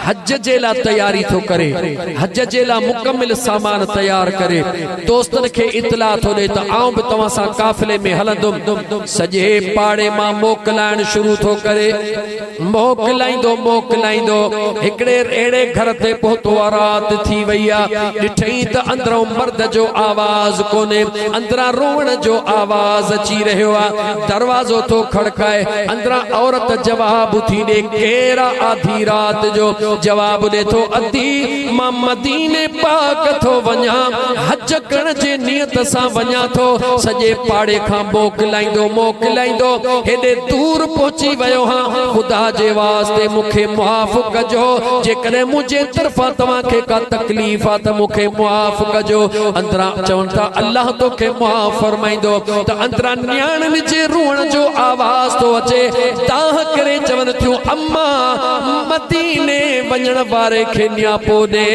हज जे ला तैयारी थो करे, हज जे ला मुकम्मिल सामान तैयार करे। दोस्तन के इतला थो दे त आऊं भी तवां सां काफिले में हलंदुम। सजे पाड़े मां मोकलाइण शुरू थो करे, मोकलाइंदो हिकड़े एड़े घर ते पहुतो, रात थी वई आ। ॾिठई त अंदरों मर्द जो आवाज कोने, अंदरा रोवण जो आवाज अची रहियो आ। दरवाजो तो खड़काए, अंदरा औरत जवाब थी दे, केरा आधी रात जो जवाब दे थो, अधी मां मदीने पाक थो वञा, हज करण जे नियत सां वञा थो। सजे पाड़े खां मोकलाइंदो हेॾे दूर पहुची वियो हां। खुदा जे वास्ते मूंखे मुआफ़ कजो, जेकॾहिं मुंहिंजे तरफ़ां तव्हांखे का तकलीफ़ आ त मूंखे मुआफ़ कजो। अंदरा चवनि था अल्लाह तोखे मुआफ़ फरमाईंदो। त अंदरा न्याणियुनि जे रोअण जो आवाज़ तो अचे, दाह करे चवनि थियूं अम्मा मदीने वञण वारे खे न्यापो ॾे,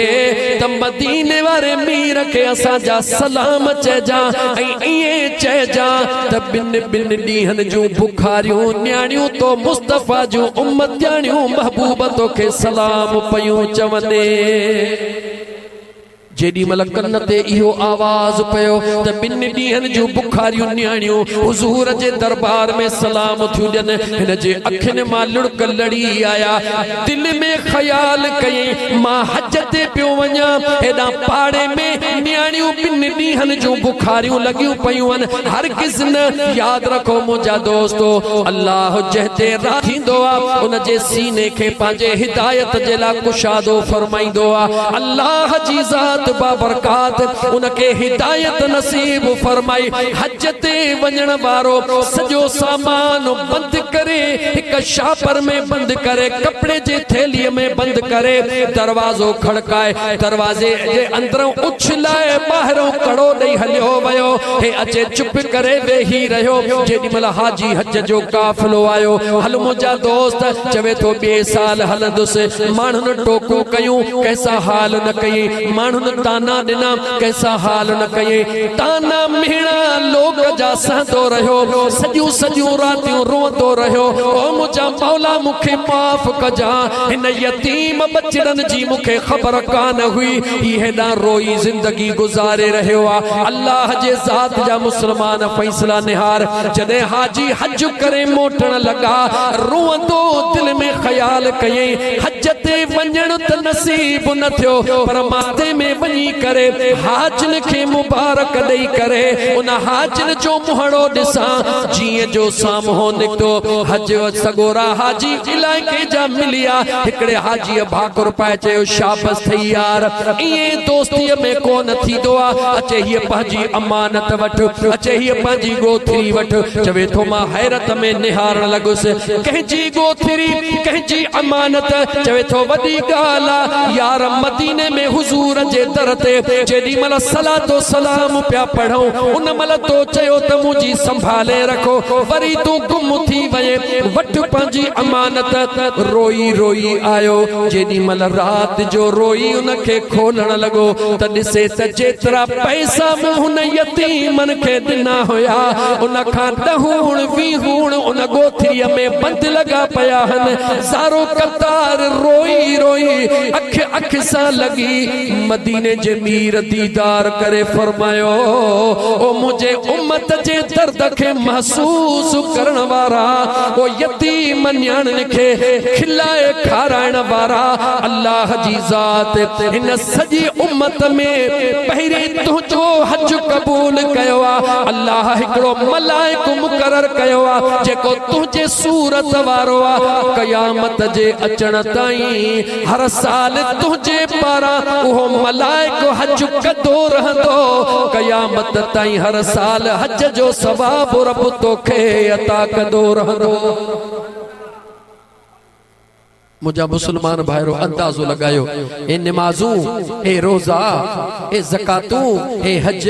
त मदीने वारे मीर खे असांजा सलाम चइजा ऐं ईअं चइजा त ॿिनि ॾींहंनि जूं बुखारियूं न्याणियूं तो मुस्तफ़ा जूं उम्मतियाणियूं महबूब तोखे सलाम पयूं चवंदे। जेडी मल कन्न ते इहो आवाज पयो त ॿिनि ॾींहंनि जूं बुखारियूं न्याणियूं हुजूर जे दरबार में सलाम थियूं ॾियनि। हिन जे अखियुनि मां लुड़क लड़ी आया, दिल में ख्याल कयईं मां हज ते पियो वञा, हेॾां पाड़े में न्याणियूं ॿिनि ॾींहंनि जूं बुखारियूं लॻियूं पयूं आहिनि। हरगिज़ न, यादि रखो मुंहिंजा दोस्तो, अल्लाह जंहिं ते थींदो आहे उन जे सीने खे पंहिंजे हिदायत जे लाइ कुशादो फरमाईंदो आहे। अल्लाह जी ज़ात बाबरकात उनके हिदायत नसीब फरमाई। हज ते वञण वारो सॼो सामान बंद करे, हिक शापर में बंद करे, कपड़े जे थैलीअ में बंद करे, दरवाजो खड़काए, दरवाजे जे अंदरों उछलाए ॿाहिरों कड़ो ॾेई हलियो वियो। हे अचे चुप करे वेही रहियो। जेॾी महिल हाजी हज जो काफ़िलो आयो, हल मुंहिंजा दोस्त चवे थो ॿिए साल हलंदुसि। माण्हुनि टोकू कयूं, कैसा हाल न कई, माण्हुनि ताना ॾिना, कैसा हाल न कई, ताना मिहणा लोग जा सहंदो रहियो, सॼियूं रातियूं रोंदो रहियो। ओ मुंहिंजा मौला मूंखे माफ़ कजा, हिन यतीम बचड़नि जी मूंखे ख़बर कान हुई, ही हेॾां रोई ज़िंदगी गुज़ारे रहियो आहे। अल्लाह जे ज़ात जा मुस्लमान फ़ैसला निहार, जॾहिं हाजी हज करे मोटण लॻा, रोंदो दिल में ख़्याल कयईं हज ते वञण त नसीब न थियो, पर माथे में वञी करे हाजिन खे मुबारक ॾेई करे उन हाजिन जो मुहड़ो ॾिसां जीअं जो साम्हूं निकितो। हज सगोरा हाजी इलाइक़े जा मिलिया, हिकिड़े हाजीअ भाकुर पाए चयो शाबस थई यार, ईअं दोस्तीअ में कोन थींदो आहे। अचे हीअ पंहिंजी अमानत वठि, अचे हीअ पंहिंजी ॻोथरी वठि। चवे थो मां हैरत में निहारण लॻुसि, कंहिंजी ॻोथरी, कंहिंजी अमानत। चवे थो वॾी ॻाल्हि आहे यार, मदीने में हुजूर जे दर ते जेॾी महिल सलातो सलाम पिया पढ़ूं, उन महिल तो चयो त मुंहिंजी संभाले रखो, वरी तूं गुम थी वञे, वठि पंहिंजी अमानत। रोई रोई आयो, जेॾी महिल राति जो रोई उनखे खोलण लॻो त ॾिसे त जेतिरा पैसा मूं हुन यतीमनि खे ॾिना हुया, उन खां 10 20 उन ॻोथरीअ में बंद लॻा पिया आहिनि। ज़ारो कतार रोई रोई अख सां लॻी मदीने जे मीर दीदार करे फरमायो, ओ मुझे उम्मत जे दर्द के महसूस करण वारा, ओ यतीम न्याणियुनि खे खिलाए खाराइण वारा, अल्लाह जी ज़ात हिन सॼी उम्मत में पहिरीं तुंहिंजो हज क़बूल कयो आहे। अल्लाह हिकिड़ो मलाइक मुक़रर कयो आहे जेको तुंहिंजे सूरत वारो आहे। क़यामत जे अचण ताईं हर साल तुंहिंजे पारां उहो मलाइक हज कदो रहंदो, क़यामत ताईं हर साल हज जो सवाब रब तोखे अता कंदो रहंदो। मुझा मुसलमान भाइरो अंदाज़ो लगायो, ए नमाजूं, ए रोज़ा, ए ज़कातूं, ए हज।